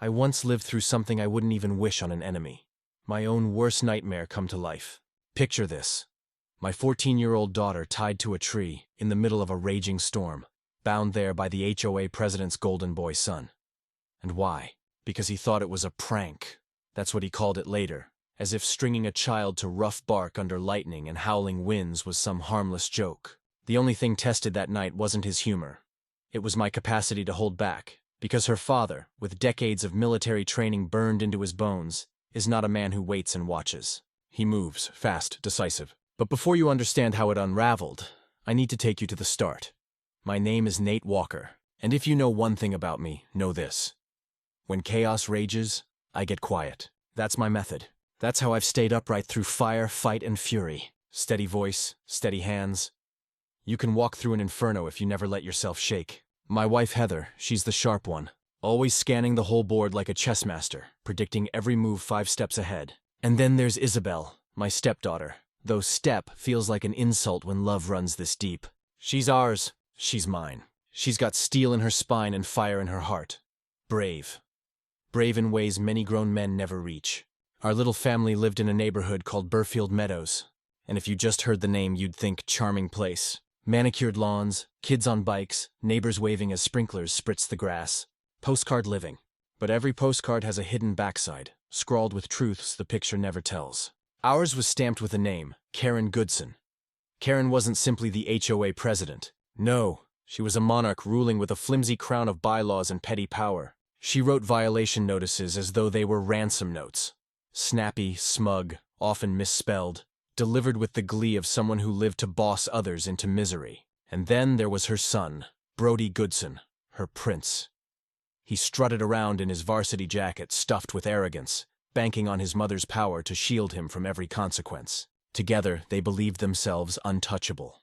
I once lived through something I wouldn't even wish on an enemy. My own worst nightmare come to life. Picture this. My 14-year-old daughter tied to a tree in the middle of a raging storm, bound there by the HOA president's golden boy son. And why? Because he thought it was a prank. That's what he called it later, as if stringing a child to rough bark under lightning and howling winds was some harmless joke. The only thing tested that night wasn't his humor. It was my capacity to hold back, because her father, with decades of military training burned into his bones, is not a man who waits and watches. He moves, fast, decisive. But before you understand how it unraveled, I need to take you to the start. My name is Nate Walker, and if you know one thing about me, know this. When chaos rages, I get quiet. That's my method. That's how I've stayed upright through fire, fight, and fury. Steady voice, steady hands. You can walk through an inferno if you never let yourself shake. My wife Heather, she's the sharp one, always scanning the whole board like a chess master, predicting every move 5 steps ahead. And then there's Isabel, my stepdaughter. Though step feels like an insult when love runs this deep. She's ours, she's mine. She's got steel in her spine and fire in her heart. Brave. Brave in ways many grown men never reach. Our little family lived in a neighborhood called Burfield Meadows, and if you just heard the name you'd think charming place. Manicured lawns, kids on bikes, neighbors waving as sprinklers spritz the grass. Postcard living. But every postcard has a hidden backside, scrawled with truths the picture never tells. Ours was stamped with a name, Karen Goodson. Karen wasn't simply the HOA president. No, she was a monarch ruling with a flimsy crown of bylaws and petty power. She wrote violation notices as though they were ransom notes. Snappy, smug, often misspelled, delivered with the glee of someone who lived to boss others into misery. And then there was her son, Brody Goodson, her prince. He strutted around in his varsity jacket stuffed with arrogance, banking on his mother's power to shield him from every consequence. Together, they believed themselves untouchable.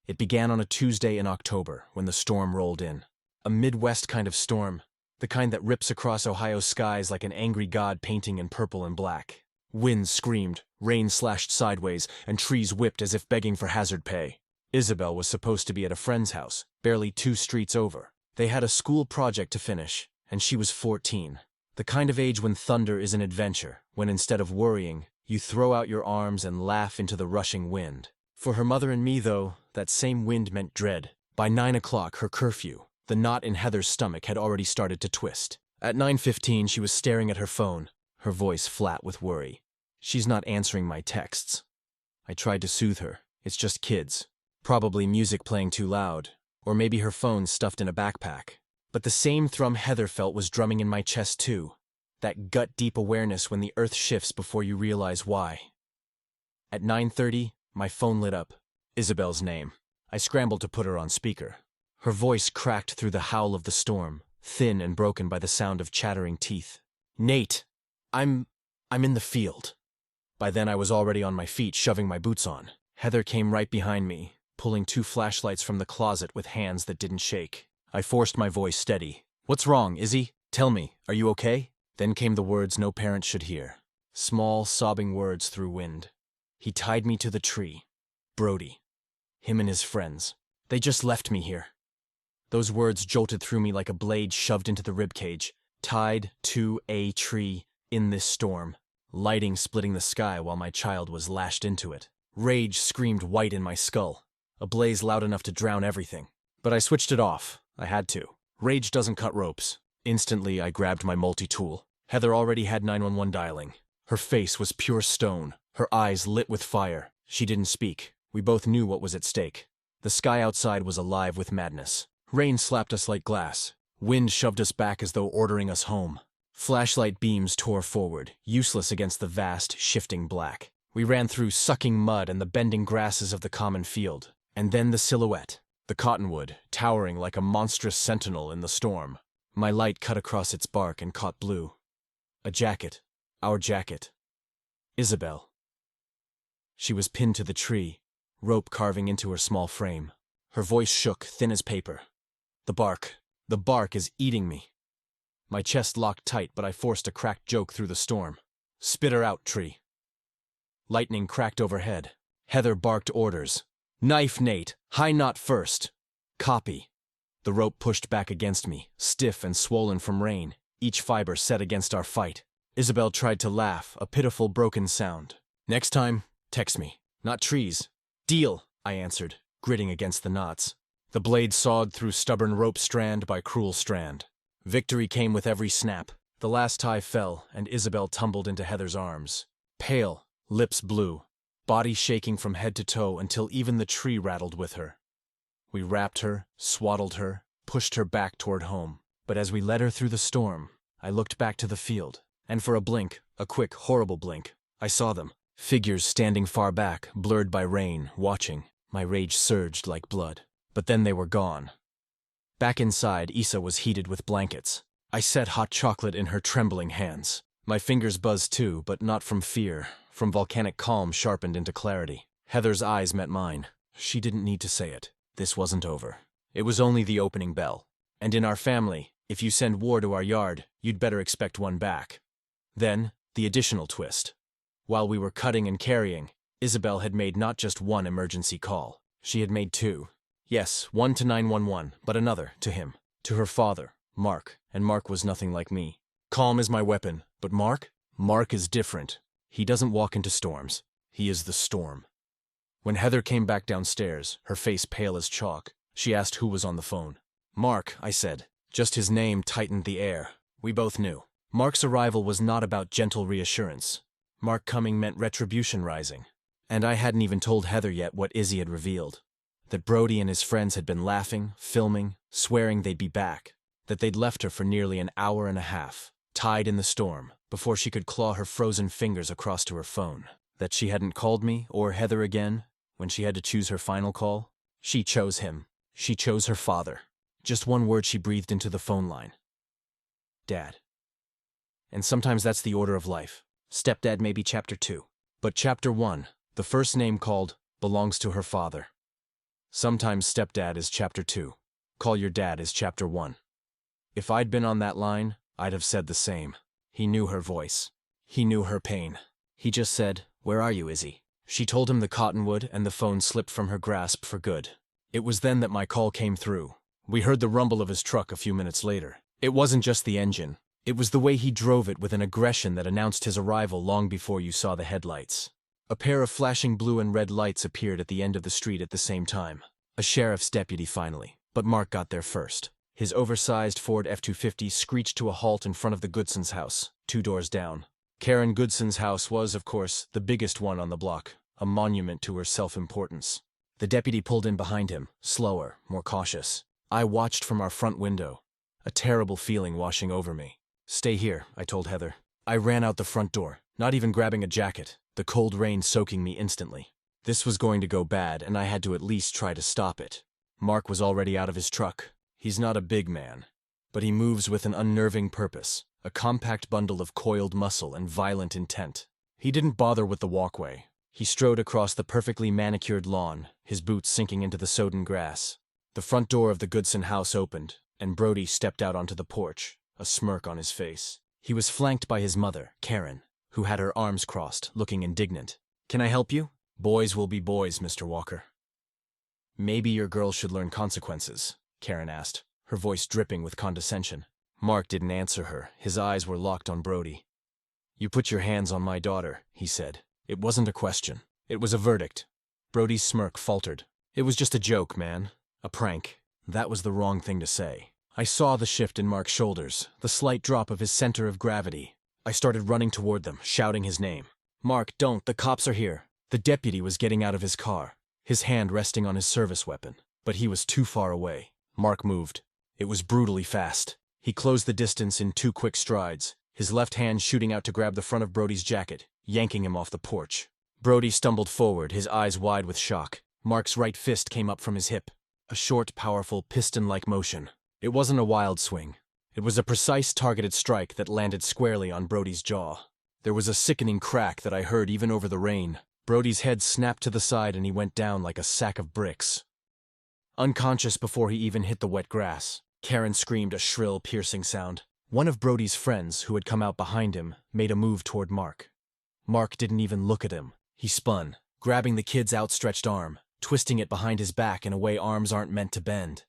It began on a Tuesday in October when the storm rolled in. A Midwest kind of storm, the kind that rips across Ohio's skies like an angry god painting in purple and black. Winds screamed, rain slashed sideways, and trees whipped as if begging for hazard pay. Isabel was supposed to be at a friend's house, barely 2 streets over. They had a school project to finish, and she was 14. The kind of age when thunder is an adventure, when instead of worrying, you throw out your arms and laugh into the rushing wind. For her mother and me, though, that same wind meant dread. By 9 o'clock, her curfew, the knot in Heather's stomach had already started to twist. At 9:15, she was staring at her phone, her voice flat with worry. She's not answering my texts. I tried to soothe her. It's just kids. Probably music playing too loud, or maybe her phone stuffed in a backpack. But the same thrum Heather felt was drumming in my chest too. That gut-deep awareness when the earth shifts before you realize why. At 9:30, my phone lit up. Isabel's name. I scrambled to put her on speaker. Her voice cracked through the howl of the storm, thin and broken by the sound of chattering teeth. Nate, I'm in the field. By then I was already on my feet, shoving my boots on. Heather came right behind me, pulling 2 flashlights from the closet with hands that didn't shake. I forced my voice steady. What's wrong, Izzy? Tell me, are you okay? Then came the words no parent should hear. Small, sobbing words through wind. He tied me to the tree. Brody. Him and his friends. They just left me here. Those words jolted through me like a blade shoved into the ribcage. Tied to a tree in this storm. Lighting splitting the sky while my child was lashed into it. Rage screamed white in my skull. A blaze loud enough to drown everything. But I switched it off. I had to. Rage doesn't cut ropes. Instantly, I grabbed my multi-tool. Heather already had 911 dialing. Her face was pure stone, her eyes lit with fire. She didn't speak. We both knew what was at stake. The sky outside was alive with madness. Rain slapped us like glass. Wind shoved us back as though ordering us home. Flashlight beams tore forward, useless against the vast, shifting black. We ran through sucking mud and the bending grasses of the common field. And then the silhouette. The cottonwood, towering like a monstrous sentinel in the storm. My light cut across its bark and caught blue. A jacket. Our jacket. Isabel. She was pinned to the tree, rope carving into her small frame. Her voice shook, thin as paper. The bark is eating me. My chest locked tight, but I forced a cracked joke through the storm. Spit her out, tree. Lightning cracked overhead. Heather barked orders. Knife, Nate. High knot first. Copy. The rope pushed back against me, stiff and swollen from rain. each fiber set against our fight. Isabel tried to laugh, a pitiful broken sound. Next time, text me. Not trees. Deal, I answered, gritting against the knots. The blade sawed through stubborn rope strand by cruel strand. Victory came with every snap. The last tie fell, and Isabel tumbled into Heather's arms. Pale, lips blue, body shaking from head to toe until even the tree rattled with her. We wrapped her, swaddled her, pushed her back toward home. But as we led her through the storm, I looked back to the field, and for a blink, a quick, horrible blink, I saw them. Figures standing far back, blurred by rain, watching. My rage surged like blood. But then they were gone. Back inside, Isa was heated with blankets. I set hot chocolate in her trembling hands. My fingers buzzed too, but not from fear, from volcanic calm sharpened into clarity. Heather's eyes met mine. She didn't need to say it. This wasn't over. It was only the opening bell. And in our family, if you send war to our yard, you'd better expect one back. Then, the additional twist. While we were cutting and carrying, Isabel had made not just one emergency call. She had made two. Yes, one to 911, but another to him. To her father, Mark, and Mark was nothing like me. Calm is my weapon, but Mark? Mark is different. He doesn't walk into storms. He is the storm. When Heather came back downstairs, her face pale as chalk, she asked who was on the phone. Mark, I said. Just his name tightened the air. We both knew. Mark's arrival was not about gentle reassurance. Mark coming meant retribution rising. And I hadn't even told Heather yet what Izzy had revealed. That Brody and his friends had been laughing, filming, swearing they'd be back. That they'd left her for nearly an hour and a half, tied in the storm, before she could claw her frozen fingers across to her phone. That she hadn't called me or Heather again when she had to choose her final call. She chose him. She chose her father. Just one word she breathed into the phone line. Dad. And sometimes that's the order of life. Stepdad may be chapter 2. But chapter 1, the first name called, belongs to her father. Sometimes stepdad is chapter 2. Call your dad is chapter 1. If I'd been on that line, I'd have said the same. He knew her voice. He knew her pain. He just said, "Where are you, Izzy?" She told him the cottonwood, and the phone slipped from her grasp for good. It was then that my call came through. We heard the rumble of his truck a few minutes later. It wasn't just the engine. It was the way he drove it with an aggression that announced his arrival long before you saw the headlights. A pair of flashing blue and red lights appeared at the end of the street at the same time. A sheriff's deputy finally. But Mark got there first. His oversized Ford F-250 screeched to a halt in front of the Goodsons' house, 2 doors down. Karen Goodson's house was, of course, the biggest one on the block, a monument to her self-importance. The deputy pulled in behind him, slower, more cautious. I watched from our front window, a terrible feeling washing over me. "Stay here," I told Heather. I ran out the front door, not even grabbing a jacket, the cold rain soaking me instantly. This was going to go bad, and I had to at least try to stop it. Mark was already out of his truck. He's not a big man, but he moves with an unnerving purpose, a compact bundle of coiled muscle and violent intent. He didn't bother with the walkway. He strode across the perfectly manicured lawn, his boots sinking into the sodden grass. The front door of the Goodson house opened, and Brody stepped out onto the porch, a smirk on his face. He was flanked by his mother, Karen, who had her arms crossed, looking indignant. "Can I help you?" "Boys will be boys, Mr. Walker." "Maybe your girl should learn consequences," Karen asked, her voice dripping with condescension. Mark didn't answer her. His eyes were locked on Brody. "You put your hands on my daughter," he said. It wasn't a question. It was a verdict. Brody's smirk faltered. "It was just a joke, man. A prank." That was the wrong thing to say. I saw the shift in Mark's shoulders, the slight drop of his center of gravity. I started running toward them, shouting his name. "Mark, don't, the cops are here." The deputy was getting out of his car, his hand resting on his service weapon, but he was too far away. Mark moved. It was brutally fast. He closed the distance in 2 quick strides, his left hand shooting out to grab the front of Brody's jacket, yanking him off the porch. Brody stumbled forward, his eyes wide with shock. Mark's right fist came up from his hip, a short, powerful, piston-like motion. It wasn't a wild swing. It was a precise, targeted strike that landed squarely on Brody's jaw. There was a sickening crack that I heard even over the rain. Brody's head snapped to the side and he went down like a sack of bricks. Unconscious before he even hit the wet grass, Karen screamed a shrill, piercing sound. One of Brody's friends, who had come out behind him, made a move toward Mark. Mark didn't even look at him. He spun, grabbing the kid's outstretched arm, twisting it behind his back in a way arms aren't meant to bend.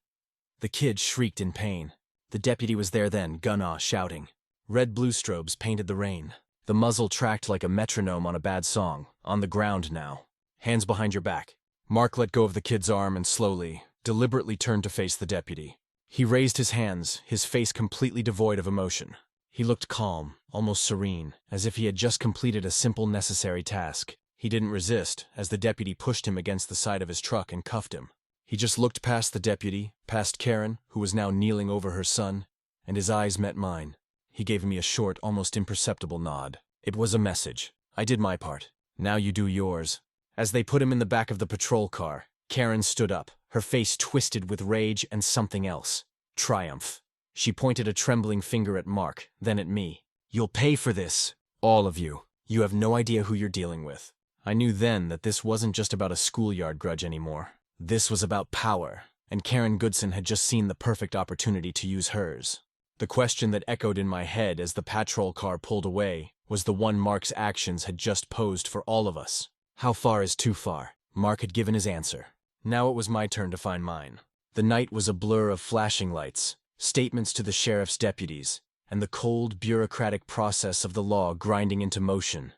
The kid shrieked in pain. The deputy was there then, gun-aw, shouting. Red-blue strobes painted the rain. The muzzle tracked like a metronome on a bad song. On the ground now. Hands behind your back. Mark let go of the kid's arm and slowly, deliberately turned to face the deputy. He raised his hands, his face completely devoid of emotion. He looked calm, almost serene, as if he had just completed a simple necessary task. He didn't resist, as the deputy pushed him against the side of his truck and cuffed him. He just looked past the deputy, past Karen, who was now kneeling over her son, and his eyes met mine. He gave me a short, almost imperceptible nod. It was a message. I did my part. Now you do yours. As they put him in the back of the patrol car, Karen stood up, her face twisted with rage and something else. Triumph. She pointed a trembling finger at Mark, then at me. You'll pay for this. All of you. You have no idea who you're dealing with. I knew then that this wasn't just about a schoolyard grudge anymore. This was about power, and Karen Goodson had just seen the perfect opportunity to use hers. The question that echoed in my head as the patrol car pulled away was the one Mark's actions had just posed for all of us. How far is too far? Mark had given his answer. Now it was my turn to find mine. The night was a blur of flashing lights, statements to the sheriff's deputies, and the cold, bureaucratic process of the law grinding into motion.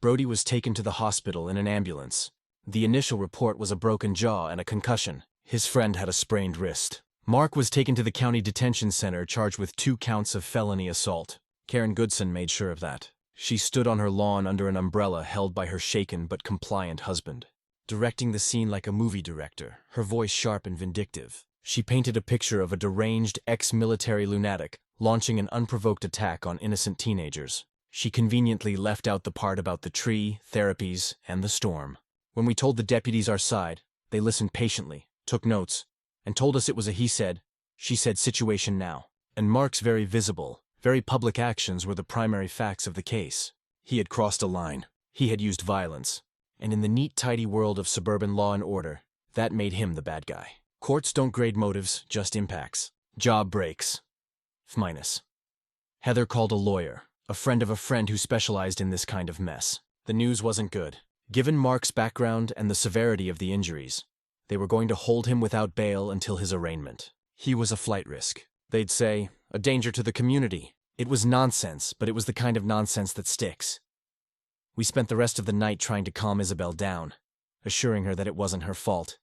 Brody was taken to the hospital in an ambulance. The initial report was a broken jaw and a concussion. His friend had a sprained wrist. Mark was taken to the county detention center charged with 2 counts of felony assault. Karen Goodson made sure of that. She stood on her lawn under an umbrella held by her shaken but compliant husband, directing the scene like a movie director, her voice sharp and vindictive. She painted a picture of a deranged ex-military lunatic launching an unprovoked attack on innocent teenagers. She conveniently left out the part about the tree, therapies, and the storm. When we told the deputies our side, they listened patiently, took notes, and told us it was a he said, she said situation now. And Mark's very visible, very public actions were the primary facts of the case. He had crossed a line. He had used violence. And in the neat, tidy world of suburban law and order, that made him the bad guy. Courts don't grade motives, just impacts. Job breaks. F-. Heather called a lawyer, a friend of a friend who specialized in this kind of mess. The news wasn't good. Given Mark's background and the severity of the injuries, they were going to hold him without bail until his arraignment. He was a flight risk. They'd say, a danger to the community. It was nonsense, but it was the kind of nonsense that sticks. We spent the rest of the night trying to calm Isabel down, assuring her that it wasn't her fault,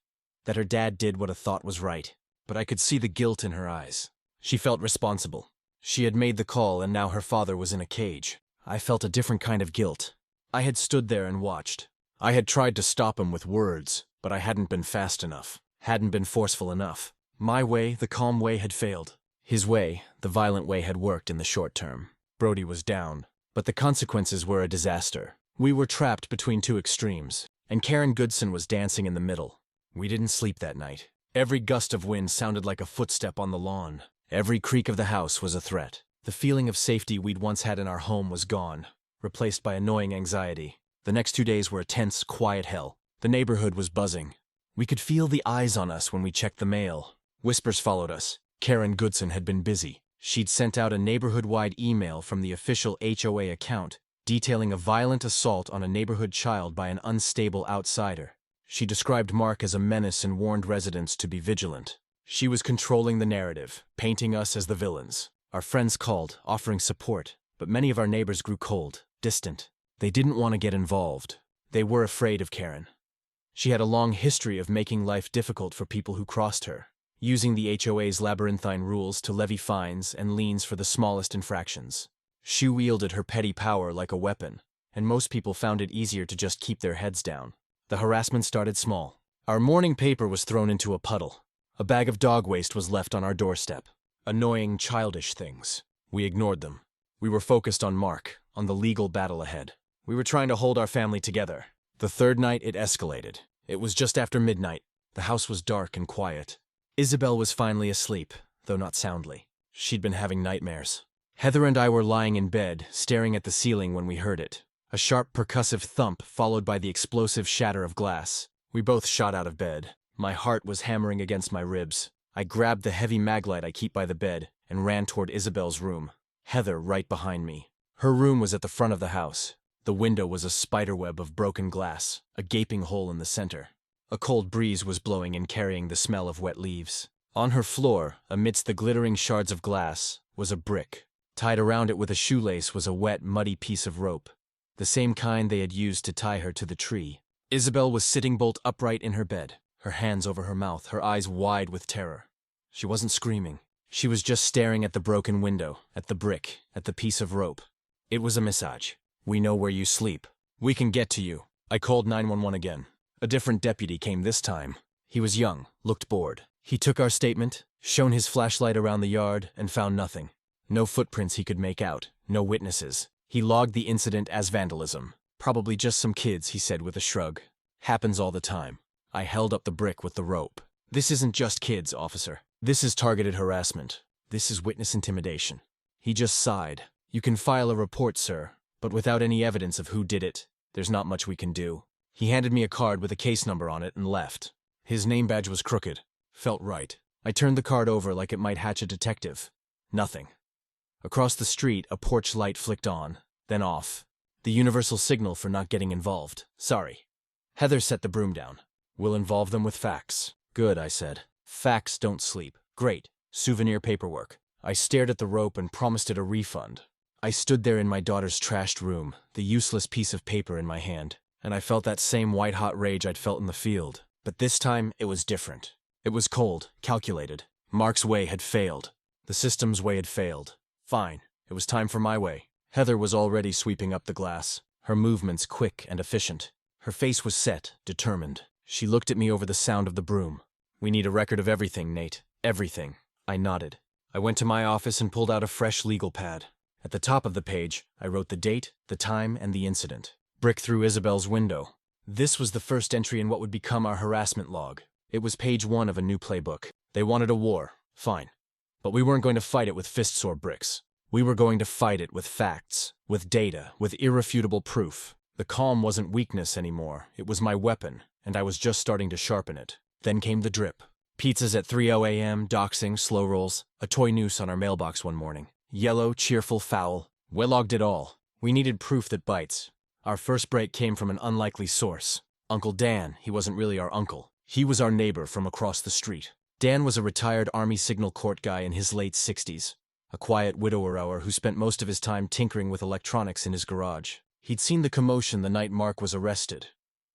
that her dad did what a thought was right. But I could see the guilt in her eyes. She felt responsible. She had made the call and now her father was in a cage. I felt a different kind of guilt. I had stood there and watched. I had tried to stop him with words, but I hadn't been fast enough, hadn't been forceful enough. My way, the calm way, had failed. His way, the violent way, had worked in the short term. Brody was down, but the consequences were a disaster. We were trapped between 2 extremes, and Karen Goodson was dancing in the middle. We didn't sleep that night. Every gust of wind sounded like a footstep on the lawn. Every creak of the house was a threat. The feeling of safety we'd once had in our home was gone, replaced by annoying anxiety. The next 2 days were a tense, quiet hell. The neighborhood was buzzing. We could feel the eyes on us when we checked the mail. Whispers followed us. Karen Goodson had been busy. She'd sent out a neighborhood-wide email from the official HOA account, detailing a violent assault on a neighborhood child by an unstable outsider. She described Mark as a menace and warned residents to be vigilant. She was controlling the narrative, painting us as the villains. Our friends called, offering support, but many of our neighbors grew cold, distant. They didn't want to get involved. They were afraid of Karen. She had a long history of making life difficult for people who crossed her, using the HOA's labyrinthine rules to levy fines and liens for the smallest infractions. She wielded her petty power like a weapon, and most people found it easier to just keep their heads down. The harassment started small. Our morning paper was thrown into a puddle. A bag of dog waste was left on our doorstep. Annoying, childish things. We ignored them. We were focused on Mark, on the legal battle ahead. We were trying to hold our family together. The third night, it escalated. It was just after midnight. The house was dark and quiet. Isabel was finally asleep, though not soundly. She'd been having nightmares. Heather and I were lying in bed, staring at the ceiling when we heard it. A sharp percussive thump followed by the explosive shatter of glass. We both shot out of bed. My heart was hammering against my ribs. I grabbed the heavy maglite I keep by the bed and ran toward Isabel's room. Heather right behind me. Her room was at the front of the house. The window was a spiderweb of broken glass, a gaping hole in the center. A cold breeze was blowing and carrying the smell of wet leaves. On her floor, amidst the glittering shards of glass, was a brick. Tied around it with a shoelace was a wet, muddy piece of rope, the same kind they had used to tie her to the tree. Isabel was sitting bolt upright in her bed, her hands over her mouth, her eyes wide with terror. She wasn't screaming. She was just staring at the broken window, at the brick, at the piece of rope. It was a message. "We know where you sleep. We can get to you." I called 911 again. A different deputy came this time. He was young, looked bored. He took our statement, shone his flashlight around the yard, and found nothing. No footprints he could make out, no witnesses. He logged the incident as vandalism. "Probably just some kids," he said with a shrug. "Happens all the time." I held up the brick with the rope. "This isn't just kids, officer. This is targeted harassment. This is witness intimidation." He just sighed. "You can file a report, sir, but without any evidence of who did it, there's not much we can do." He handed me a card with a case number on it and left. His name badge was crooked. Felt right. I turned the card over like it might hatch a detective. Nothing. Across the street, a porch light flicked on, then off. The universal signal for not getting involved. "Sorry." Heather set the broom down. "We'll involve them with facts." "Good," I said. "Facts don't sleep." "Great. Souvenir paperwork." I stared at the rope and promised it a refund. I stood there in my daughter's trashed room, the useless piece of paper in my hand, and I felt that same white-hot rage I'd felt in the field. But this time, it was different. It was cold, calculated. Mark's way had failed. The system's way had failed. Fine. It was time for my way. Heather was already sweeping up the glass, her movements quick and efficient. Her face was set, determined. She looked at me over the sound of the broom. "We need a record of everything, Nate. Everything." I nodded. I went to my office and pulled out a fresh legal pad. At the top of the page, I wrote the date, the time, and the incident. Brick through Isabel's window. This was the first entry in what would become our harassment log. It was page 1 of a new playbook. They wanted a war. Fine. But we weren't going to fight it with fists or bricks. We were going to fight it with facts, with data, with irrefutable proof. The calm wasn't weakness anymore. It was my weapon, and I was just starting to sharpen it. Then came the drip. Pizzas at 3:00 a.m., doxing, slow rolls, a toy noose on our mailbox one morning. Yellow, cheerful, foul. We logged it all. We needed proof that bites. Our first break came from an unlikely source. Uncle Dan. He wasn't really our uncle. He was our neighbor from across the street. Dan was a retired Army Signal Corps guy in his late 60s. A quiet widower who spent most of his time tinkering with electronics in his garage. He'd seen the commotion the night Mark was arrested,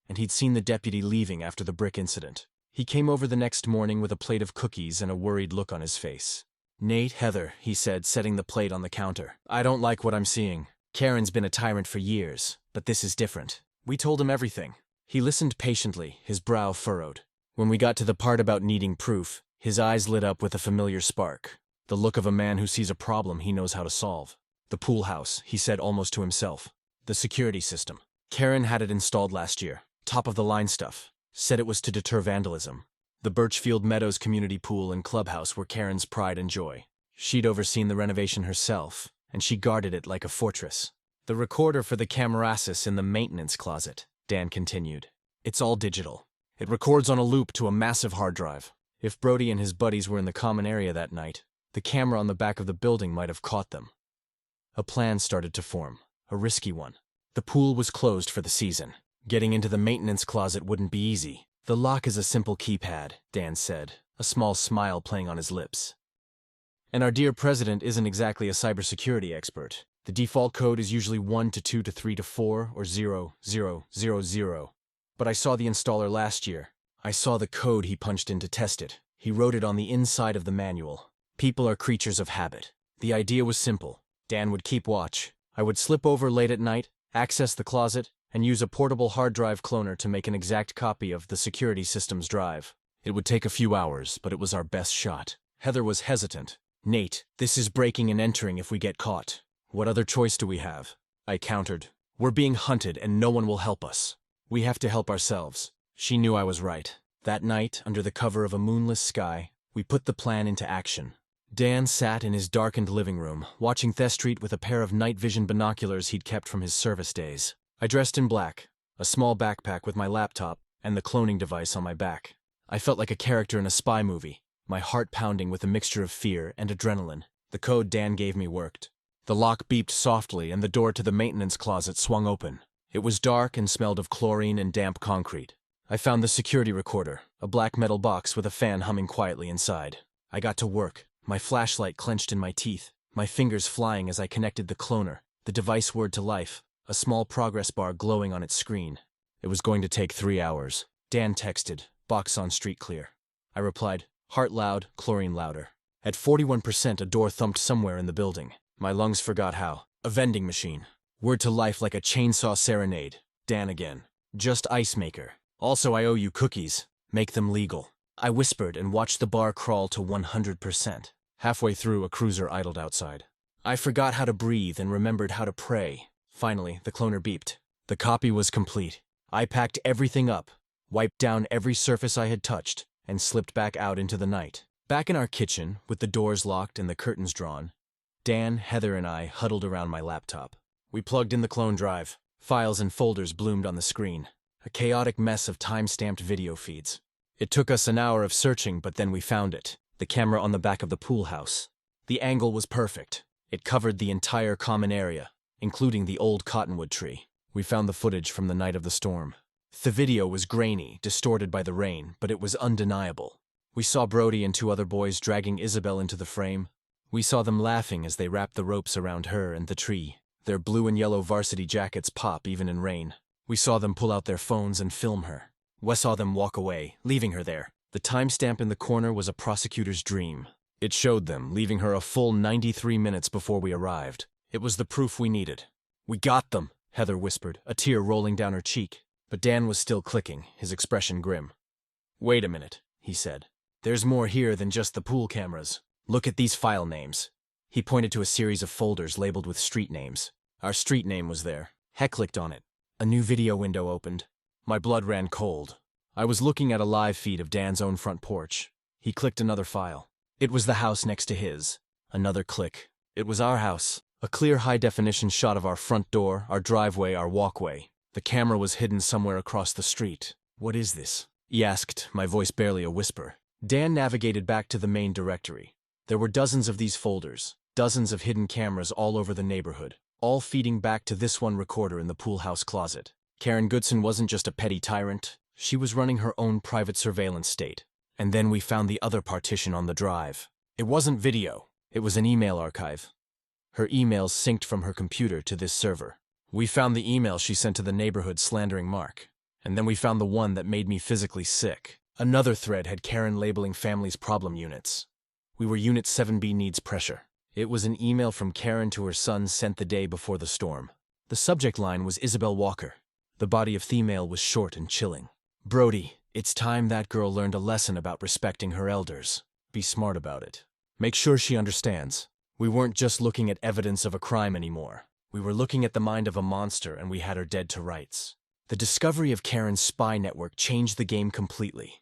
and he'd seen the deputy leaving after the brick incident. He came over the next morning with a plate of cookies and a worried look on his face. "Nate, Heather," he said, setting the plate on the counter. "I don't like what I'm seeing. Karen's been a tyrant for years, but this is different." We told him everything. He listened patiently, his brow furrowed. When we got to the part about needing proof, his eyes lit up with a familiar spark. The look of a man who sees a problem he knows how to solve. "The pool house," he said almost to himself. "The security system. Karen had it installed last year. Top-of-the-line stuff. Said it was to deter vandalism. The Birchfield Meadows community pool and clubhouse were Karen's pride and joy. She'd overseen the renovation herself, and she guarded it like a fortress. The recorder for the camerasis in the maintenance closet," Dan continued. "It's all digital. It records on a loop to a massive hard drive. If Brody and his buddies were in the common area that night, the camera on the back of the building might have caught them." A plan started to form, a risky one. The pool was closed for the season. Getting into the maintenance closet wouldn't be easy. "The lock is a simple keypad," Dan said, a small smile playing on his lips. "And our dear president isn't exactly a cybersecurity expert. The default code is usually 1 to 2 to 3 to 4 or 0, 0, 0, 0. But I saw the installer last year. I saw the code he punched in to test it. He wrote it on the inside of the manual. People are creatures of habit. The idea was simple. Dan would keep watch. I would slip over late at night, access the closet, and use a portable hard drive cloner to make an exact copy of the security system's drive. It would take a few hours, but it was our best shot." Heather was hesitant. "Nate, this is breaking and entering if we get caught. What other choice do we have?" I countered. "We're being hunted and no one will help us. We have to help ourselves." She knew I was right. That night, under the cover of a moonless sky, we put the plan into action. Dan sat in his darkened living room, watching Thestreet with a pair of night vision binoculars he'd kept from his service days. I dressed in black, a small backpack with my laptop and the cloning device on my back. I felt like a character in a spy movie, my heart pounding with a mixture of fear and adrenaline. The code Dan gave me worked. The lock beeped softly and the door to the maintenance closet swung open. It was dark and smelled of chlorine and damp concrete. I found the security recorder, a black metal box with a fan humming quietly inside. I got to work, my flashlight clenched in my teeth. my fingers flying as I connected the cloner, the device word to life, a small progress bar glowing on its screen. It was going to take 3 hours. Dan texted, box on street clear. I replied, heart loud, chlorine louder. At 41%, a door thumped somewhere in the building. My lungs forgot how. A vending machine. Word to life like a chainsaw serenade. Dan again. Just ice maker. Also, I owe you cookies. Make them legal. I whispered and watched the bar crawl to 100%. Halfway through, a cruiser idled outside. I forgot how to breathe and remembered how to pray. Finally, the cloner beeped. The copy was complete. I packed everything up, wiped down every surface I had touched, and slipped back out into the night. Back in our kitchen, with the doors locked and the curtains drawn, Dan, Heather, and I huddled around my laptop. We plugged in the clone drive. Files and folders bloomed on the screen. A chaotic mess of time-stamped video feeds. It took us an hour of searching, but then we found it. The camera on the back of the pool house. The angle was perfect. It covered the entire common area, including the old cottonwood tree. We found the footage from the night of the storm. The video was grainy, distorted by the rain, but it was undeniable. We saw Brody and 2 other boys dragging Isabel into the frame. We saw them laughing as they wrapped the ropes around her and the tree. Their blue and yellow varsity jackets pop even in rain. We saw them pull out their phones and film her. We saw them walk away, leaving her there. The timestamp in the corner was a prosecutor's dream. It showed them, leaving her a full 93 minutes before we arrived. It was the proof we needed. We got them, Heather whispered, a tear rolling down her cheek. But Dan was still clicking, his expression grim. Wait a minute, he said. There's more here than just the pool cameras. Look at these file names. He pointed to a series of folders labeled with street names. Our street name was there. He clicked on it. A new video window opened. My blood ran cold. I was looking at a live feed of Dan's own front porch. He clicked another file. It was the house next to his. Another click. It was our house. A clear high-definition shot of our front door, our driveway, our walkway. The camera was hidden somewhere across the street. What is this? He asked, my voice barely a whisper. Dan navigated back to the main directory. There were dozens of these folders, dozens of hidden cameras all over the neighborhood, all feeding back to this one recorder in the pool house closet. Karen Goodson wasn't just a petty tyrant. She was running her own private surveillance state. And then we found the other partition on the drive. It wasn't video. It was an email archive. Her emails synced from her computer to this server. We found the email she sent to the neighborhood slandering Mark. And then we found the one that made me physically sick. Another thread had Karen labeling families problem units. We were Unit 7B needs pressure. It was an email from Karen to her son sent the day before the storm. The subject line was Isabel Walker. The body of the email was short and chilling. Brody, it's time that girl learned a lesson about respecting her elders. Be smart about it. Make sure she understands. We weren't just looking at evidence of a crime anymore. We were looking at the mind of a monster, and we had her dead to rights. The discovery of Karen's spy network changed the game completely.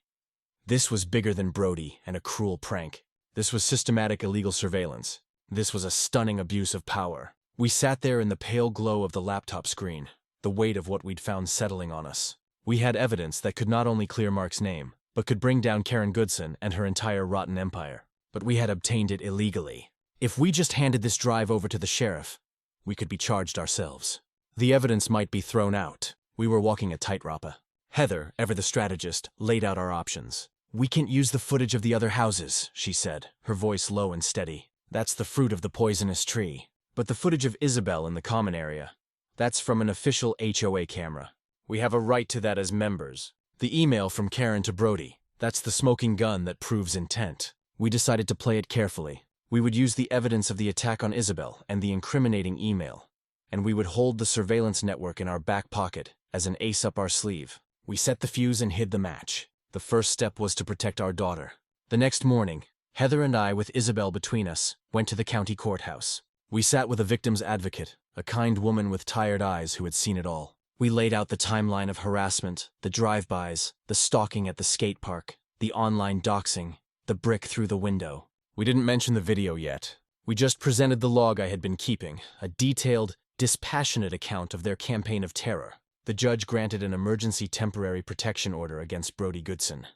This was bigger than Brody and a cruel prank. This was systematic illegal surveillance. This was a stunning abuse of power. We sat there in the pale glow of the laptop screen, the weight of what we'd found settling on us. We had evidence that could not only clear Mark's name, but could bring down Karen Goodson and her entire rotten empire. But we had obtained it illegally. If we just handed this drive over to the sheriff, we could be charged ourselves. The evidence might be thrown out. We were walking a tightrope. Heather, ever the strategist, laid out our options. We can't use the footage of the other houses, she said, her voice low and steady. That's the fruit of the poisonous tree. But the footage of Isabel in the common area, that's from an official HOA camera. We have a right to that as members. The email from Karen to Brody, that's the smoking gun that proves intent. We decided to play it carefully. We would use the evidence of the attack on Isabel and the incriminating email, and we would hold the surveillance network in our back pocket as an ace up our sleeve. We set the fuse and hid the match. The first step was to protect our daughter. The next morning, Heather and I, with Isabel between us, went to the county courthouse. We sat with a victim's advocate, a kind woman with tired eyes who had seen it all. We laid out the timeline of harassment, the drive-bys, the stalking at the skate park, the online doxing, the brick through the window. We didn't mention the video yet. We just presented the log I had been keeping, a detailed, dispassionate account of their campaign of terror. The judge granted an emergency temporary protection order against Brody Goodson.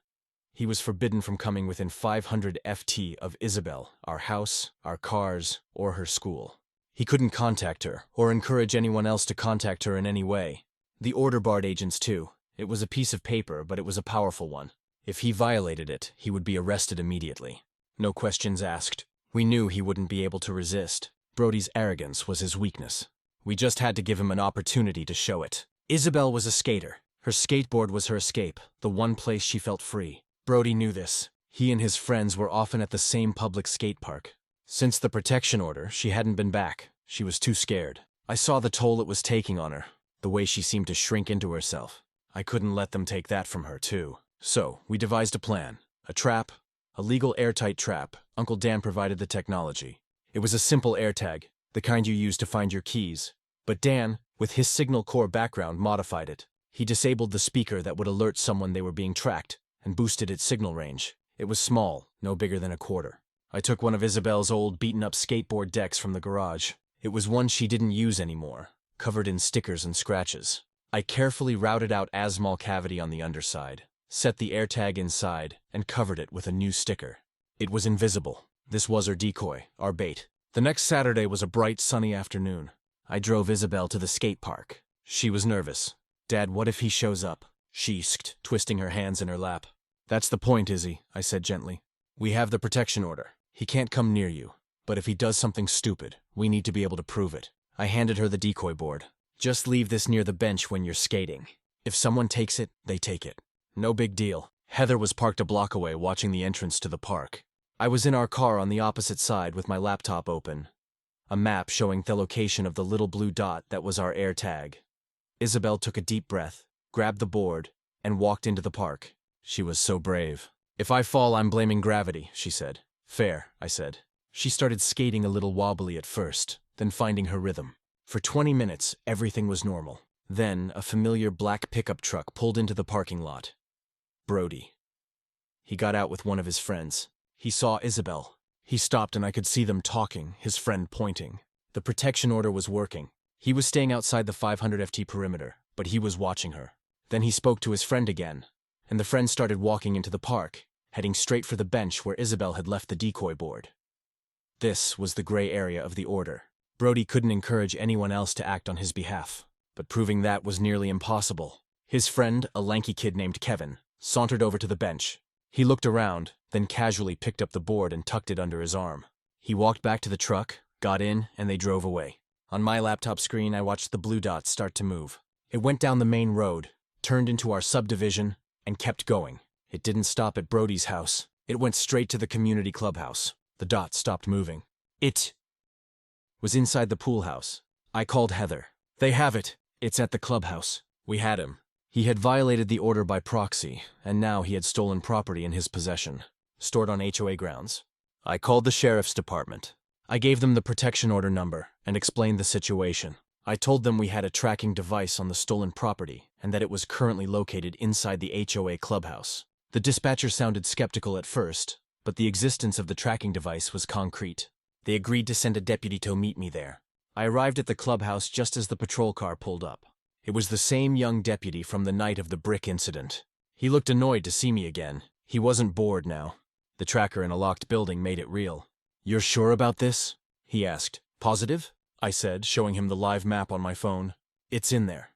He was forbidden from coming within 500 FT of Isabel, our house, our cars, or her school. He couldn't contact her, or encourage anyone else to contact her in any way. The order barred agents too. It was a piece of paper, but it was a powerful one. If he violated it, he would be arrested immediately. No questions asked. We knew he wouldn't be able to resist. Brody's arrogance was his weakness. We just had to give him an opportunity to show it. Isabel was a skater. Her skateboard was her escape, the one place she felt free. Brody knew this. He and his friends were often at the same public skate park. Since the protection order, she hadn't been back. She was too scared. I saw the toll it was taking on her, the way she seemed to shrink into herself. I couldn't let them take that from her, too. So, we devised a plan. A trap. A legal airtight trap. Uncle Dan provided the technology. It was a simple AirTag, the kind you use to find your keys. But Dan, with his Signal Corps background, modified it. He disabled the speaker that would alert someone they were being tracked, and boosted its signal range. It was small, no bigger than a quarter. I took one of Isabel's old beaten-up skateboard decks from the garage. It was one she didn't use anymore, covered in stickers and scratches. I carefully routed out a small cavity on the underside, set the AirTag inside, and covered it with a new sticker. It was invisible. This was her decoy, our bait. The next Saturday was a bright, sunny afternoon. I drove Isabel to the skate park. She was nervous. "Dad, what if he shows up?" she sked, twisting her hands in her lap. "That's the point, Izzy," I said gently. "We have the protection order. He can't come near you. But if he does something stupid, we need to be able to prove it." I handed her the decoy board. "Just leave this near the bench when you're skating. If someone takes it, they take it. No big deal." Heather was parked a block away watching the entrance to the park. I was in our car on the opposite side with my laptop open, a map showing the location of the little blue dot that was our AirTag. Isabel took a deep breath, grabbed the board, and walked into the park. She was so brave. "If I fall, I'm blaming gravity," she said. "Fair," I said. She started skating a little wobbly at first, then finding her rhythm. For 20 minutes, everything was normal. Then, a familiar black pickup truck pulled into the parking lot. Brody. He got out with one of his friends. He saw Isabel. He stopped and I could see them talking, his friend pointing. The protection order was working. He was staying outside the 500 FT perimeter, but he was watching her. Then he spoke to his friend again, and the friend started walking into the park, heading straight for the bench where Isabel had left the decoy board. This was the gray area of the order. Brody couldn't encourage anyone else to act on his behalf, but proving that was nearly impossible. His friend, a lanky kid named Kevin, sauntered over to the bench. He looked around, then casually picked up the board and tucked it under his arm. He walked back to the truck, got in, and they drove away. On my laptop screen, I watched the blue dot start to move. It went down the main road, turned into our subdivision, and kept going. It didn't stop at Brody's house. It went straight to the community clubhouse. The dot stopped moving. It was inside the pool house. I called Heather. "They have it. It's at the clubhouse." We had him. He had violated the order by proxy, and now he had stolen property in his possession, stored on HOA grounds. I called the sheriff's department. I gave them the protection order number and explained the situation. I told them we had a tracking device on the stolen property and that it was currently located inside the HOA clubhouse. The dispatcher sounded skeptical at first, but the existence of the tracking device was concrete. They agreed to send a deputy to meet me there. I arrived at the clubhouse just as the patrol car pulled up. It was the same young deputy from the night of the brick incident. He looked annoyed to see me again. He wasn't bored now. The tracker in a locked building made it real. "You're sure about this?" he asked. "Positive?" I said, showing him the live map on my phone. "It's in there."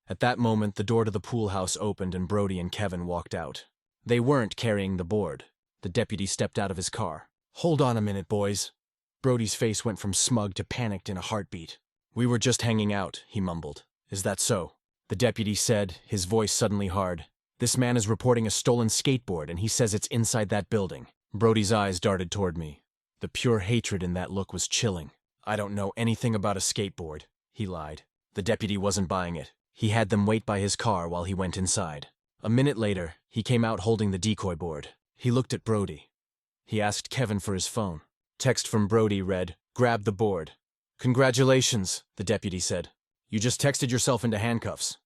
At that moment, the door to the pool house opened and Brody and Kevin walked out. They weren't carrying the board. The deputy stepped out of his car. "Hold on a minute, boys." Brody's face went from smug to panicked in a heartbeat. "We were just hanging out," he mumbled. "Is that so?" The deputy said, his voice suddenly hard. "This man is reporting a stolen skateboard and he says it's inside that building." Brody's eyes darted toward me. The pure hatred in that look was chilling. "I don't know anything about a skateboard," he lied. The deputy wasn't buying it. He had them wait by his car while he went inside. A minute later, he came out holding the decoy board. He looked at Brody. He asked Kevin for his phone. Text from Brody read, "Grab the board." "Congratulations," the deputy said. "You just texted yourself into handcuffs."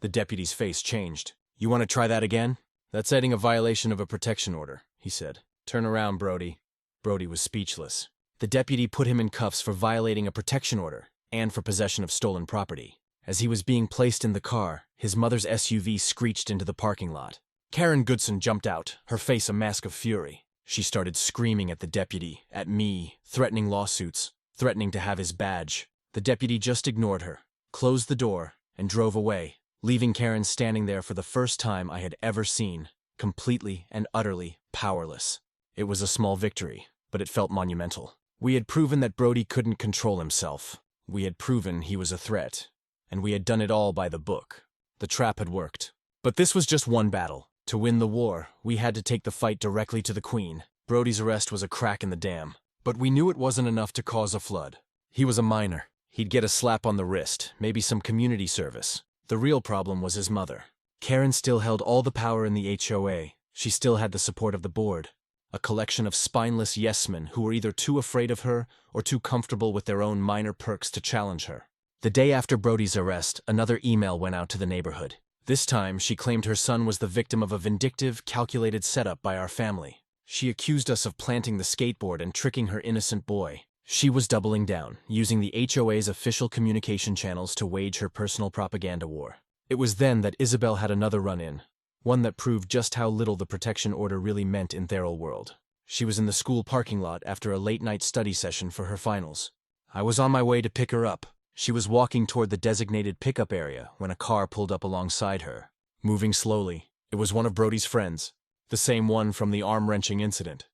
The deputy's face changed. "You want to try that again?" "That's citing a violation of a protection order," he said. "Turn around, Brody." Brody was speechless. The deputy put him in cuffs for violating a protection order and for possession of stolen property. As he was being placed in the car, his mother's SUV screeched into the parking lot. Karen Goodson jumped out, her face a mask of fury. She started screaming at the deputy, at me, threatening lawsuits, threatening to have his badge. The deputy just ignored her, closed the door, and drove away, leaving Karen standing there for the first time I had ever seen, completely and utterly powerless. It was a small victory, but it felt monumental. We had proven that Brody couldn't control himself. We had proven he was a threat. And we had done it all by the book. The trap had worked. But this was just one battle. To win the war, we had to take the fight directly to the Queen. Brody's arrest was a crack in the dam. But we knew it wasn't enough to cause a flood. He was a minor. He'd get a slap on the wrist, maybe some community service. The real problem was his mother. Karen still held all the power in the HOA. She still had the support of the board. A collection of spineless yes-men who were either too afraid of her or too comfortable with their own minor perks to challenge her. The day after Brody's arrest, another email went out to the neighborhood. This time, she claimed her son was the victim of a vindictive, calculated setup by our family. She accused us of planting the skateboard and tricking her innocent boy. She was doubling down, using the HOA's official communication channels to wage her personal propaganda war. It was then that Isabel had another run-in, one that proved just how little the protection order really meant in Therill world. She was in the school parking lot after a late-night study session for her finals. I was on my way to pick her up. She was walking toward the designated pickup area when a car pulled up alongside her. Moving slowly, it was one of Brody's friends, the same one from the arm-wrenching incident.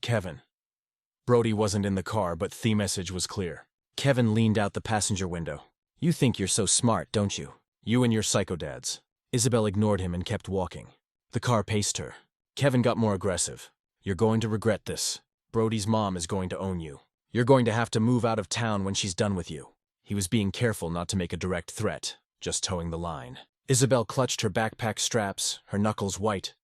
Kevin. Brody wasn't in the car, but the message was clear. Kevin leaned out the passenger window. "You think you're so smart, don't you? You and your psychodads." Isabel ignored him and kept walking. The car paced her. Kevin got more aggressive. "You're going to regret this. Brody's mom is going to own you. You're going to have to move out of town when she's done with you." He was being careful not to make a direct threat, just towing the line. Isabel clutched her backpack straps, her knuckles white.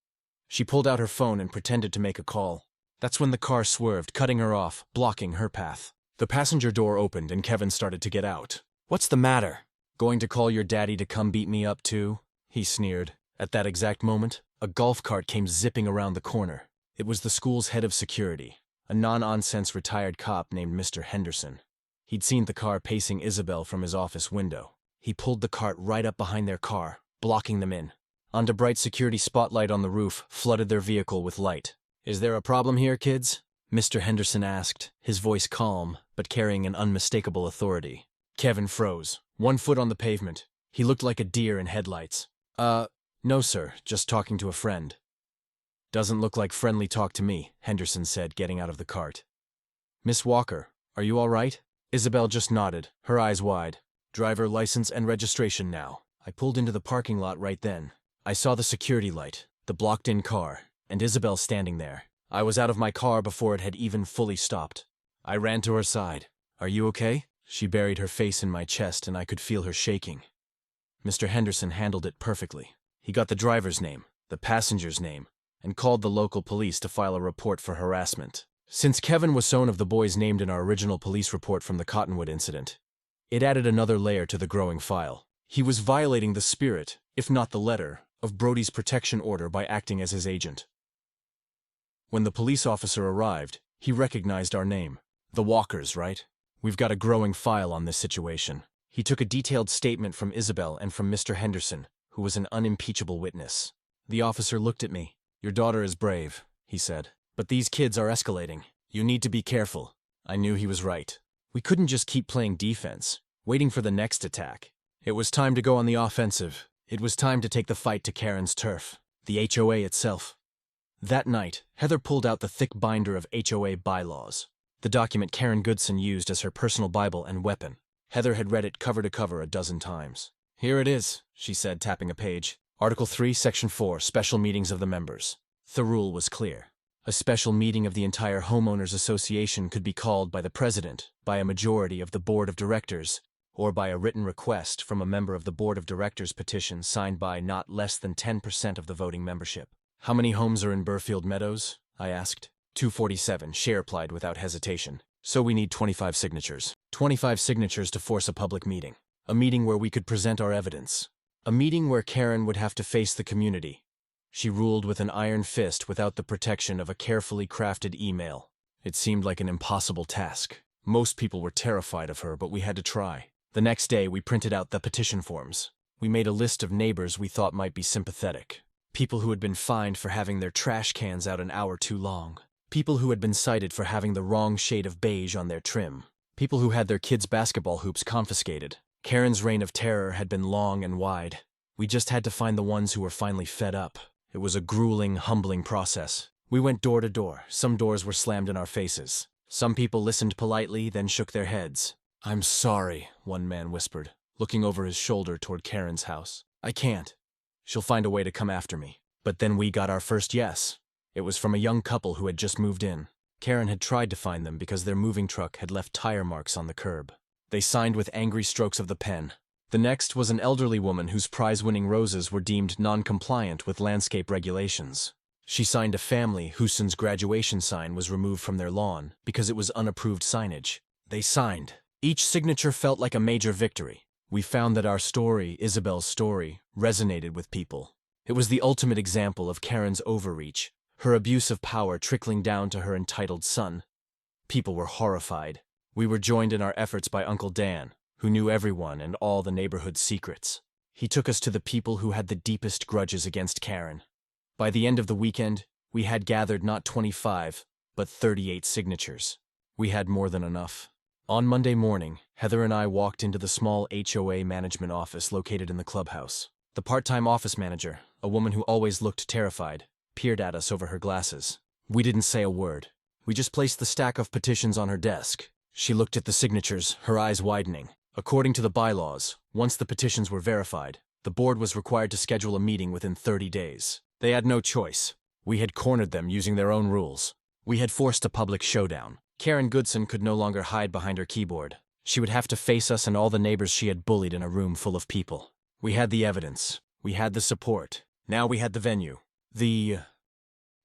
She pulled out her phone and pretended to make a call. That's when the car swerved, cutting her off, blocking her path. The passenger door opened and Kevin started to get out. "What's the matter? Going to call your daddy to come beat me up too?" He sneered. At that exact moment, a golf cart came zipping around the corner. It was the school's head of security, a non-nonsense retired cop named Mr. Henderson. He'd seen the car pacing Isabel from his office window. He pulled the cart right up behind their car, blocking them in. Onto bright security spotlight on the roof flooded their vehicle with light. "Is there a problem here, kids?" Mr. Henderson asked, his voice calm, but carrying an unmistakable authority. Kevin froze, one foot on the pavement. He looked like a deer in headlights. No sir, just talking to a friend." "Doesn't look like friendly talk to me," Henderson said, getting out of the cart. "Miss Walker, are you all right?" Isabel just nodded, her eyes wide. "Driver license and registration now." I pulled into the parking lot right then. I saw the security light, the blocked-in car, and Isabel standing there. I was out of my car before it had even fully stopped. I ran to her side. "Are you okay?" She buried her face in my chest and I could feel her shaking. Mr. Henderson handled it perfectly. He got the driver's name, the passenger's name, and called the local police to file a report for harassment. Since Kevin was one of the boys named in our original police report from the Cottonwood incident, it added another layer to the growing file. He was violating the spirit, if not the letter, of Brody's protection order by acting as his agent. When the police officer arrived, he recognized our name. The Walkers, right? "We've got a growing file on this situation." He took a detailed statement from Isabel and from Mr. Henderson, who was an unimpeachable witness. The officer looked at me. "Your daughter is brave," he said. "But these kids are escalating. You need to be careful." I knew he was right. We couldn't just keep playing defense, waiting for the next attack. It was time to go on the offensive. It was time to take the fight to Karen's turf, the HOA itself. That night, Heather pulled out the thick binder of HOA bylaws, the document Karen Goodson used as her personal Bible and weapon. Heather had read it cover to cover a dozen times. "Here it is," she said, tapping a page. "Article 3, Section 4, Special Meetings of the Members." The rule was clear. A special meeting of the entire Homeowners Association could be called by the president, by a majority of the board of directors, or by a written request from a member of the board of directors petition signed by not less than 10% of the voting membership. "How many homes are in Burfield Meadows?" I asked. 247, she replied without hesitation. "So we need 25 signatures. 25 signatures to force a public meeting. A meeting where we could present our evidence. A meeting where Karen would have to face the community." She ruled with an iron fist without the protection of a carefully crafted email. It seemed like an impossible task. Most people were terrified of her, but we had to try. The next day, we printed out the petition forms. We made a list of neighbors we thought might be sympathetic. People who had been fined for having their trash cans out an hour too long. People who had been cited for having the wrong shade of beige on their trim. People who had their kids' basketball hoops confiscated. Karen's reign of terror had been long and wide. We just had to find the ones who were finally fed up. It was a grueling, humbling process. We went door to door. Some doors were slammed in our faces. Some people listened politely, then shook their heads. "I'm sorry," one man whispered, looking over his shoulder toward Karen's house. "I can't. She'll find a way to come after me." But then we got our first yes. It was from a young couple who had just moved in. Karen had tried to find them because their moving truck had left tire marks on the curb. They signed with angry strokes of the pen. The next was an elderly woman whose prize-winning roses were deemed non-compliant with landscape regulations. She signed a family whose graduation sign was removed from their lawn because it was unapproved signage. They signed. Each signature felt like a major victory. We found that our story, Isabel's story, resonated with people. It was the ultimate example of Karen's overreach, her abuse of power trickling down to her entitled son. People were horrified. We were joined in our efforts by Uncle Dan, who knew everyone and all the neighborhood's secrets. He took us to the people who had the deepest grudges against Karen. By the end of the weekend, we had gathered not 25, but 38 signatures. We had more than enough. On Monday morning, Heather and I walked into the small HOA management office located in the clubhouse. The part-time office manager, a woman who always looked terrified, peered at us over her glasses. We didn't say a word. We just placed the stack of petitions on her desk. She looked at the signatures, her eyes widening. According to the bylaws, once the petitions were verified, the board was required to schedule a meeting within 30 days. They had no choice. We had cornered them using their own rules. We had forced a public showdown. Karen Goodson could no longer hide behind her keyboard. She would have to face us and all the neighbors she had bullied in a room full of people. We had the evidence. We had the support. Now we had the venue. The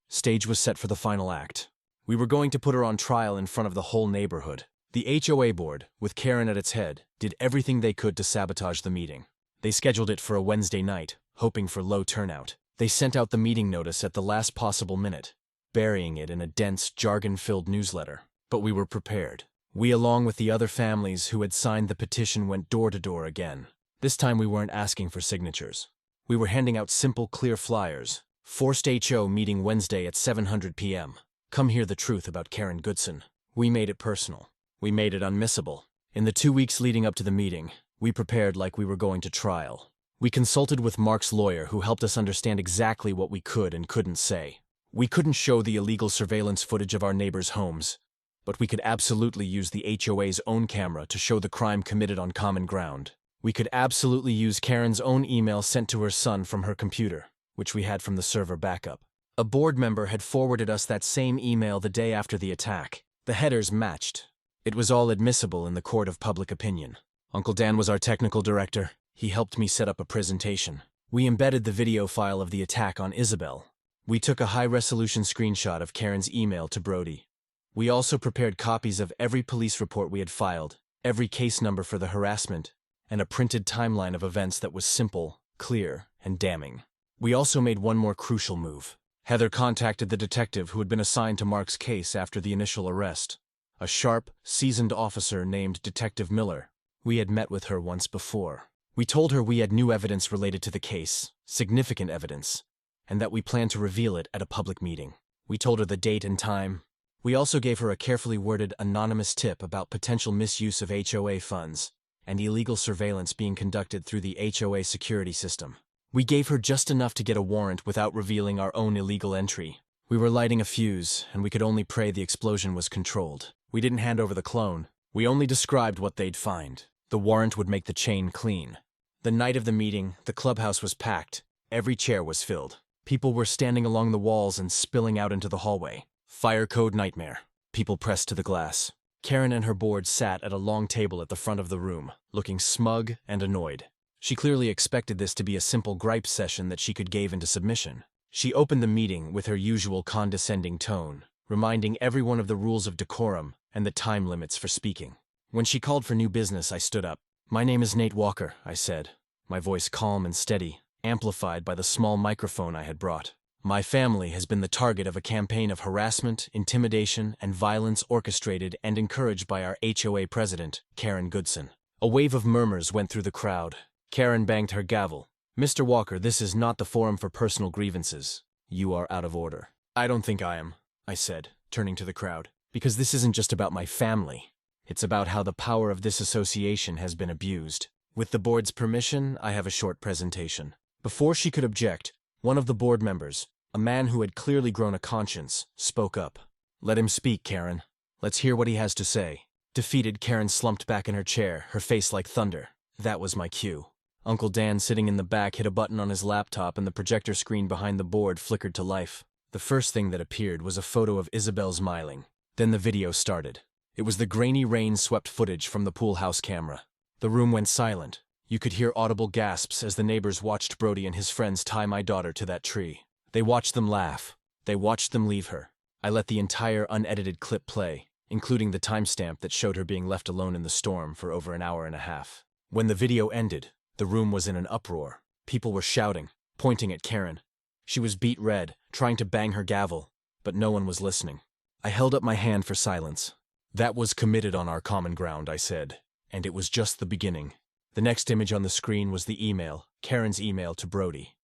stage was set for the final act. We were going to put her on trial in front of the whole neighborhood. The HOA board, with Karen at its head, did everything they could to sabotage the meeting. They scheduled it for a Wednesday night, hoping for low turnout. They sent out the meeting notice at the last possible minute, burying it in a dense, jargon-filled newsletter. But we were prepared. We, along with the other families who had signed the petition, went door to door again. This time we weren't asking for signatures. We were handing out simple, clear flyers. Forced HO meeting Wednesday at 7:00 p.m. Come hear the truth about Karen Goodson. We made it personal. We made it unmissable. In the 2 weeks leading up to the meeting, we prepared like we were going to trial. We consulted with Mark's lawyer, who helped us understand exactly what we could and couldn't say. We couldn't show the illegal surveillance footage of our neighbors' homes, but we could absolutely use the HOA's own camera to show the crime committed on common ground. We could absolutely use Karen's own email sent to her son from her computer, which we had from the server backup. A board member had forwarded us that same email the day after the attack. The headers matched. It was all admissible in the court of public opinion. Uncle Dan was our technical director. He helped me set up a presentation. We embedded the video file of the attack on Isabel. We took a high-resolution screenshot of Karen's email to Brody. We also prepared copies of every police report we had filed, every case number for the harassment, and a printed timeline of events that was simple, clear, and damning. We also made one more crucial move. Heather contacted the detective who had been assigned to Mark's case after the initial arrest, a sharp, seasoned officer named Detective Miller. We had met with her once before. We told her we had new evidence related to the case, significant evidence, and that we planned to reveal it at a public meeting. We told her the date and time. We also gave her a carefully worded anonymous tip about potential misuse of HOA funds and illegal surveillance being conducted through the HOA security system. We gave her just enough to get a warrant without revealing our own illegal entry. We were lighting a fuse, and we could only pray the explosion was controlled. We didn't hand over the clone. We only described what they'd find. The warrant would make the chain clean. The night of the meeting, the clubhouse was packed. Every chair was filled. People were standing along the walls and spilling out into the hallway. Fire code nightmare. People pressed to the glass. Karen and her board sat at a long table at the front of the room, looking smug and annoyed. She clearly expected this to be a simple gripe session that she could cave into submission. She opened the meeting with her usual condescending tone, reminding everyone of the rules of decorum and the time limits for speaking. When she called for new business, I stood up. "My name is Nate Walker," I said, my voice calm and steady, amplified by the small microphone I had brought. "My family has been the target of a campaign of harassment, intimidation, and violence orchestrated and encouraged by our HOA president, Karen Goodson." A wave of murmurs went through the crowd. Karen banged her gavel. "Mr. Walker, this is not the forum for personal grievances. You are out of order." "I don't think I am," I said, turning to the crowd, "because this isn't just about my family. It's about how the power of this association has been abused. With the board's permission, I have a short presentation." Before she could object, one of the board members, A man who had clearly grown a conscience spoke up. "Let him speak, Karen. Let's hear what he has to say." Defeated, Karen slumped back in her chair, her face like thunder. That was my cue. Uncle Dan, sitting in the back, hit a button on his laptop and the projector screen behind the board flickered to life. The first thing that appeared was a photo of Isabel smiling. Then the video started. It was the grainy rain-swept footage from the pool house camera. The room went silent. You could hear audible gasps as the neighbors watched Brody and his friends tie my daughter to that tree. They watched them laugh. They watched them leave her. I let the entire unedited clip play, including the timestamp that showed her being left alone in the storm for over an hour and a half. When the video ended, the room was in an uproar. People were shouting, pointing at Karen. She was beet red, trying to bang her gavel, but no one was listening. I held up my hand for silence. "That was committed on our common ground," I said, and it was just the beginning. The next image on the screen was the email, Karen's email to Brody.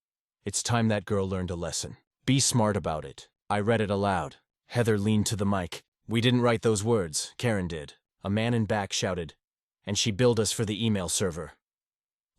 "It's time that girl learned a lesson. Be smart about it." I read it aloud. Heather leaned to the mic. "We didn't write those words, Karen did." A man in back shouted, "And she billed us for the email server."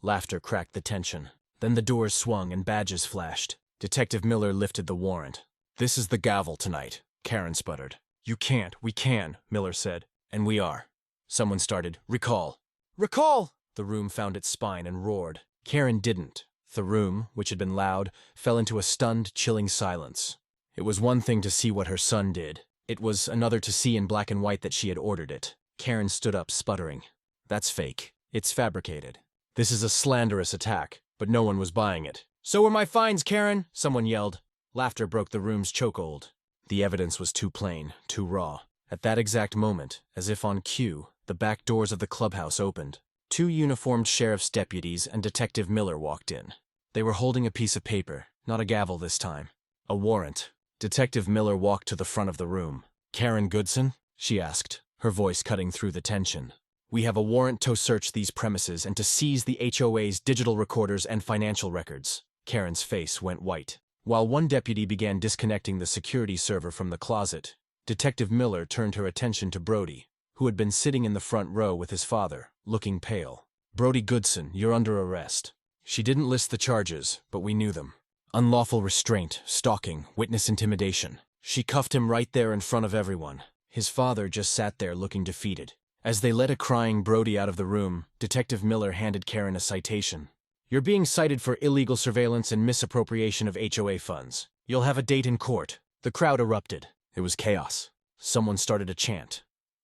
Laughter cracked the tension. Then the doors swung and badges flashed. Detective Miller lifted the warrant. "This is the gavel tonight," Karen sputtered. "You can't, we can," Miller said. "And we are." Someone started, "Recall." "Recall!" The room found its spine and roared. Karen didn't. The room, which had been loud, fell into a stunned, chilling silence. It was one thing to see what her son did. It was another to see in black and white that she had ordered it. Karen stood up, sputtering. "That's fake. It's fabricated. This is a slanderous attack," but no one was buying it. "So are my fines, Karen!" someone yelled. Laughter broke the room's chokehold. The evidence was too plain, too raw. At that exact moment, as if on cue, the back doors of the clubhouse opened. 2 uniformed sheriff's deputies and Detective Miller walked in. They were holding a piece of paper, not a gavel this time. A warrant. Detective Miller walked to the front of the room. "Karen Goodson?" she asked, her voice cutting through the tension. "We have a warrant to search these premises and to seize the HOA's digital recorders and financial records." Karen's face went white. While one deputy began disconnecting the security server from the closet, Detective Miller turned her attention to Brody, who had been sitting in the front row with his father, looking pale. "Brody Goodson, you're under arrest." She didn't list the charges, but we knew them. Unlawful restraint, stalking, witness intimidation. She cuffed him right there in front of everyone. His father just sat there looking defeated. As they let a crying Brody out of the room, Detective Miller handed Karen a citation. "You're being cited for illegal surveillance and misappropriation of HOA funds. You'll have a date in court." The crowd erupted. It was chaos. Someone started a chant.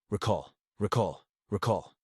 "Recall, recall, recall."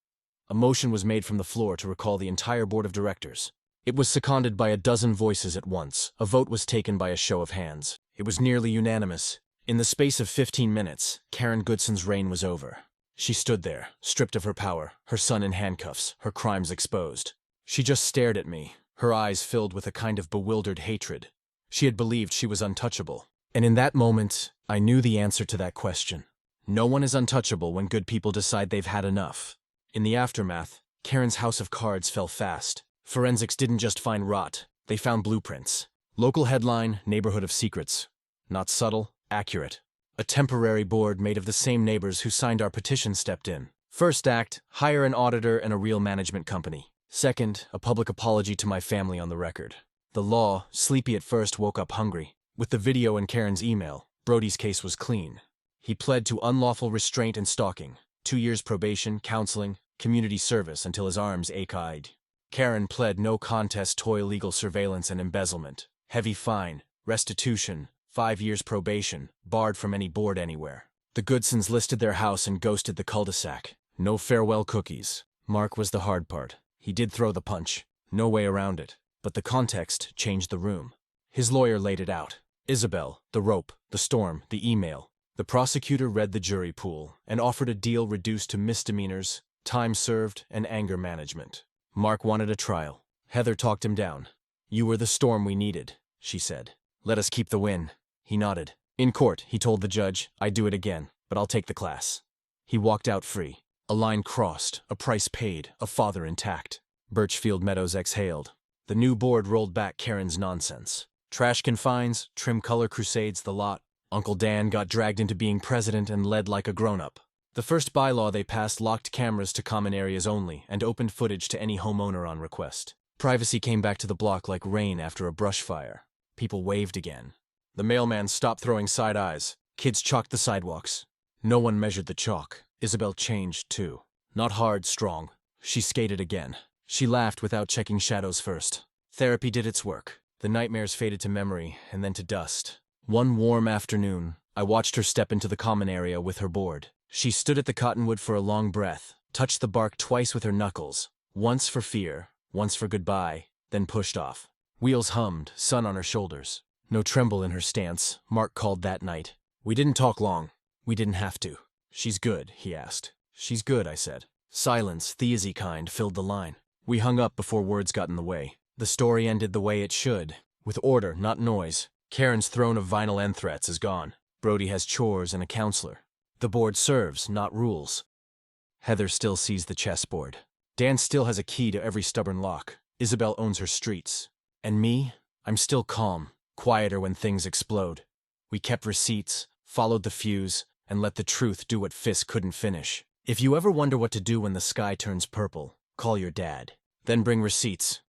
A motion was made from the floor to recall the entire board of directors. It was seconded by a dozen voices at once. A vote was taken by a show of hands. It was nearly unanimous. In the space of 15 minutes, Karen Goodson's reign was over. She stood there, stripped of her power, her son in handcuffs, her crimes exposed. She just stared at me, her eyes filled with a kind of bewildered hatred. She had believed she was untouchable. And in that moment, I knew the answer to that question. No one is untouchable when good people decide they've had enough. In the aftermath, Karen's house of cards fell fast. Forensics didn't just find rot, they found blueprints. Local headline, Neighborhood of Secrets. Not subtle, accurate. A temporary board made of the same neighbors who signed our petition stepped in. First act, hire an auditor and a real management company. Second, a public apology to my family on the record. The law, sleepy at first, woke up hungry. With the video and Karen's email, Brody's case was clean. He pled to unlawful restraint and stalking, 2 years probation, counseling, community service until his arms ached. Karen pled no contest toy legal surveillance and embezzlement, heavy fine, restitution, 5 years probation, barred from any board anywhere. The Goodsons listed their house and ghosted the cul-de-sac. No farewell cookies. Mark was the hard part. He did throw the punch. No way around it. But the context changed the room. His lawyer laid it out. Isabel, the rope, the storm, the email. The prosecutor read the jury pool and offered a deal reduced to misdemeanors, time served, and anger management. Mark wanted a trial. Heather talked him down. "You were the storm we needed," she said. "Let us keep the win." He nodded. In court, he told the judge, "I'd do it again, but I'll take the class." He walked out free. A line crossed, a price paid, a father intact. Birchfield Meadows exhaled. The new board rolled back Karen's nonsense. Trash can fines, trim color crusades, the lot. Uncle Dan got dragged into being president and led like a grown-up. The first bylaw they passed locked cameras to common areas only and opened footage to any homeowner on request. Privacy came back to the block like rain after a brush fire. People waved again. The mailman stopped throwing side eyes. Kids chalked the sidewalks. No one measured the chalk. Isabel changed, too. Not hard, strong. She skated again. She laughed without checking shadows first. Therapy did its work. The nightmares faded to memory and then to dust. One warm afternoon, I watched her step into the common area with her board. She stood at the cottonwood for a long breath, touched the bark twice with her knuckles, once for fear, once for goodbye, then pushed off. Wheels hummed, sun on her shoulders. No tremble in her stance, Mark called that night. We didn't talk long. We didn't have to. She's good, he asked. She's good, I said. Silence, the easy kind, filled the line. We hung up before words got in the way. The story ended the way it should, with order, not noise. Karen's throne of vinyl end threats is gone. Brody has chores and a counselor. The board serves, not rules. Heather still sees the chessboard. Dan still has a key to every stubborn lock. Isabel owns her streets. And me? I'm still calm, quieter when things explode. We kept receipts, followed the fuse, and let the truth do what Fisk couldn't finish. If you ever wonder what to do when the sky turns purple, call your dad. Then bring receipts.